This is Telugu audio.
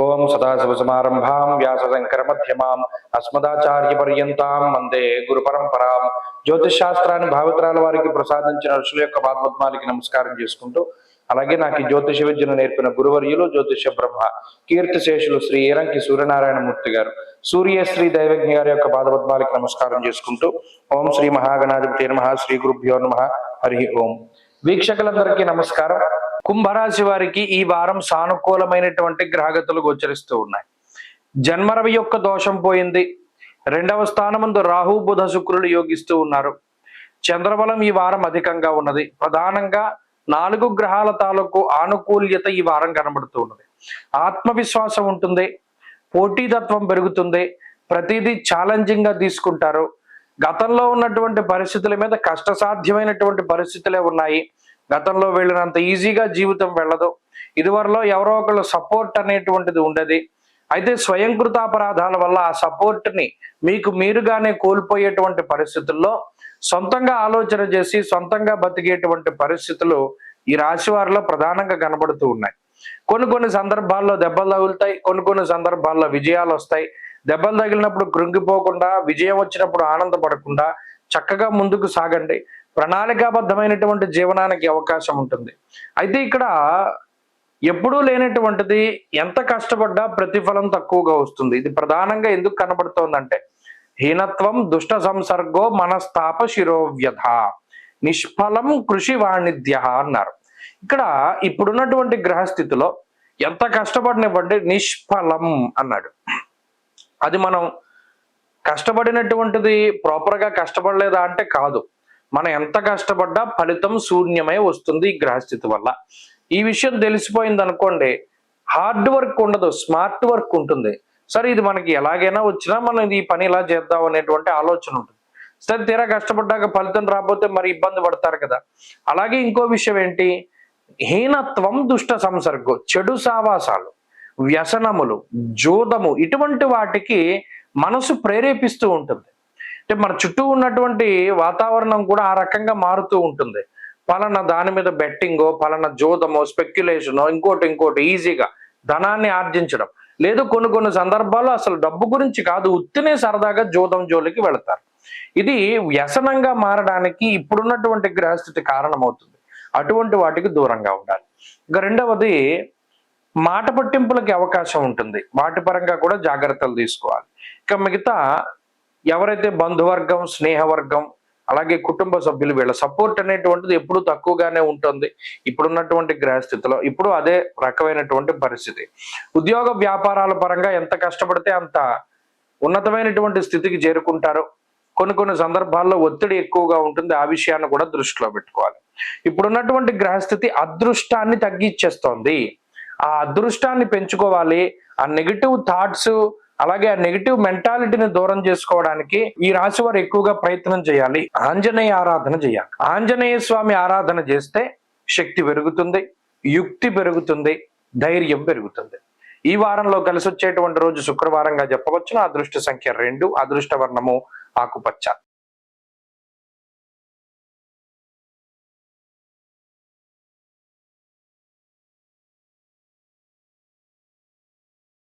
ఓం సదాశివసమారంభాం వ్యాసశంకరమధ్యమాం అస్మదాచార్యపర్యంతాం వందే గురు పరంపరాం. జ్యోతిష్ శాస్త్రాన్ని భావితరాల వారికి ప్రసాదించిన ఋషుల యొక్క పాదపద్మాలకి నమస్కారం చేసుకుంటూ, అలాగే నాకు ఈ జ్యోతిష విద్యను నేర్పిన గురువర్యులు జ్యోతిష బ్రహ్మ కీర్తిశేషులు శ్రీ ఏరంకి సూర్యనారాయణమూర్తి గారు, సూర్యశ్రీ దైవజ్ఞ గారి యొక్క పాదపద్మాలకి నమస్కారం చేసుకుంటూ, ఓం శ్రీ మహాగణాధిపతి నమః, శ్రీ గురుభ్యో నమః, హరి ఓం. వీక్షకులందరికీ నమస్కారం. కుంభరాశి వారికి ఈ వారం సానుకూలమైనటువంటి గ్రహగతులు గోచరిస్తూ ఉన్నాయి. జన్మరవి యొక్క దోషం పోయింది. 2వ స్థానమందు రాహు బుధ శుక్రులు యోగిస్తూ ఉన్నారు. చంద్రబలం ఈ వారం అధికంగా ఉన్నది. ప్రధానంగా 4 గ్రహాల తాలూకు ఆనుకూల్యత ఈ వారం కనబడుతూ ఉన్నది. ఆత్మవిశ్వాసం ఉంటుంది, పోటీతత్వం పెరుగుతుంది, ప్రతిదీ ఛాలెంజింగ్ గా తీసుకుంటారు. గతంలో ఉన్నటువంటి పరిస్థితుల మీద కష్టసాధ్యమైనటువంటి పరిస్థితులే ఉన్నాయి. గతంలో వెళ్ళినంత ఈజీగా జీవితం వెళ్ళదు. ఇదివరలో ఎవరో ఒకళ్ళు సపోర్ట్ అనేటువంటిది ఉండేది. అయితే స్వయంకృతాపరాధాల వల్ల ఆ సపోర్ట్ ని మీకు మీరుగానే కోల్పోయేటువంటి పరిస్థితుల్లో సొంతంగా ఆలోచన చేసి సొంతంగా బతికేటువంటి పరిస్థితులు ఈ రాశి వారిలో ప్రధానంగా కనబడుతూ ఉన్నాయి. కొన్ని సందర్భాల్లో దెబ్బలు తగులుతాయి, కొన్ని సందర్భాల్లో విజయాలు వస్తాయి. దెబ్బలు తగిలినప్పుడు కృంగిపోకుండా, విజయం వచ్చినప్పుడు ఆనందపడకుండా చక్కగా ముందుకు సాగండి. ప్రణాళికాబద్ధమైనటువంటి జీవనానికి అవకాశం ఉంటుంది. అయితే ఇక్కడ ఎప్పుడూ లేనటువంటిది, ఎంత కష్టపడ్డా ప్రతిఫలం తక్కువగా వస్తుంది. ఇది ప్రధానంగా ఎందుకు కనబడుతోందంటే, హీనత్వం దుష్ట సంసర్గో మనస్తాప శిరోవ్యధ నిష్ఫలం కృషి వాణిజ్య అన్నారు. ఇక్కడ ఇప్పుడున్నటువంటి గ్రహస్థితిలో ఎంత కష్టపడినవ్వండి నిష్ఫలం అన్నాడు. అది మనం కష్టపడినటువంటిది ప్రాపర్గా కష్టపడలేదా అంటే కాదు. మనం ఎంత కష్టపడ్డా ఫలితం శూన్యమై వస్తుంది ఈ గ్రహస్థితి వల్ల. ఈ విషయం తెలిసిపోయింది అనుకోండి, హార్డ్ వర్క్ ఉండదు, స్మార్ట్ వర్క్ ఉంటుంది. సరే ఇది మనకి ఎలాగైనా వచ్చినా మనం ఈ పని ఇలా చేద్దాం అనేటువంటి ఆలోచన ఉంటుంది. సరే తీరా కష్టపడ్డాక ఫలితం రాకపోతే మరి ఇబ్బంది పడతారు కదా. అలాగే ఇంకో విషయం ఏంటి, హీనత్వం దుష్ట సంసర్గం, చెడు సావాసాలు, వ్యసనములు, జోదము, ఇటువంటి వాటికి మనసు ప్రేరేపిస్తూ ఉంటుంది. అంటే మన చుట్టూ ఉన్నటువంటి వాతావరణం కూడా ఆ రకంగా మారుతూ ఉంటుంది. పలానా దాని మీద బెట్టింగో, పలానా జోదమో, స్పెక్యులేషనో, ఇంకోటి ఈజీగా ధనాన్ని ఆర్జించడం లేదు. కొన్ని సందర్భాల్లో అసలు డబ్బు గురించి కాదు, ఉత్తినే సరదాగా జోదం జోలికి వెళతారు. ఇది వ్యసనంగా మారడానికి ఇప్పుడున్నటువంటి గ్రహస్థితి కారణమవుతుంది. అటువంటి వాటికి దూరంగా ఉండాలి. ఇక రెండవది, మాట పట్టింపులకి అవకాశం ఉంటుంది. వాటి పరంగా కూడా జాగ్రత్తలు తీసుకోవాలి. ఇక మిగతా ఎవరైతే బంధువర్గం, స్నేహవర్గం, అలాగే కుటుంబ సభ్యులు, వీళ్ళ సపోర్ట్ అనేటువంటిది ఎప్పుడు తక్కువగానే ఉంటుంది ఇప్పుడున్నటువంటి గ్రహస్థితిలో. ఇప్పుడు అదే రకమైనటువంటి పరిస్థితి. ఉద్యోగ వ్యాపారాల పరంగా ఎంత కష్టపడితే అంత ఉన్నతమైనటువంటి స్థితికి చేరుకుంటారు. కొన్ని సందర్భాల్లో ఒత్తిడి ఎక్కువగా ఉంటుంది. ఆ విషయాన్ని కూడా దృష్టిలో పెట్టుకోవాలి. ఇప్పుడున్నటువంటి గ్రహస్థితి అదృష్టాన్ని తగ్గిచ్చేస్తోంది. ఆ అదృష్టాన్ని పెంచుకోవాలి. ఆ నెగిటివ్ థాట్స్, అలాగే ఆ నెగిటివ్ మెంటాలిటీని దూరం చేసుకోవడానికి ఈ రాశి వారు ఎక్కువగా ప్రయత్నం చేయాలి. ఆంజనేయ ఆరాధన చేయాలి. ఆంజనేయ స్వామి ఆరాధన చేస్తే శక్తి పెరుగుతుంది, యుక్తి పెరుగుతుంది, ధైర్యం పెరుగుతుంది. ఈ వారంలో కలిసి వచ్చేటువంటి రోజు శుక్రవారంగా చెప్పవచ్చు. అదృష్ట సంఖ్య 2, అదృష్ట వర్ణము ఆకుపచ్చ.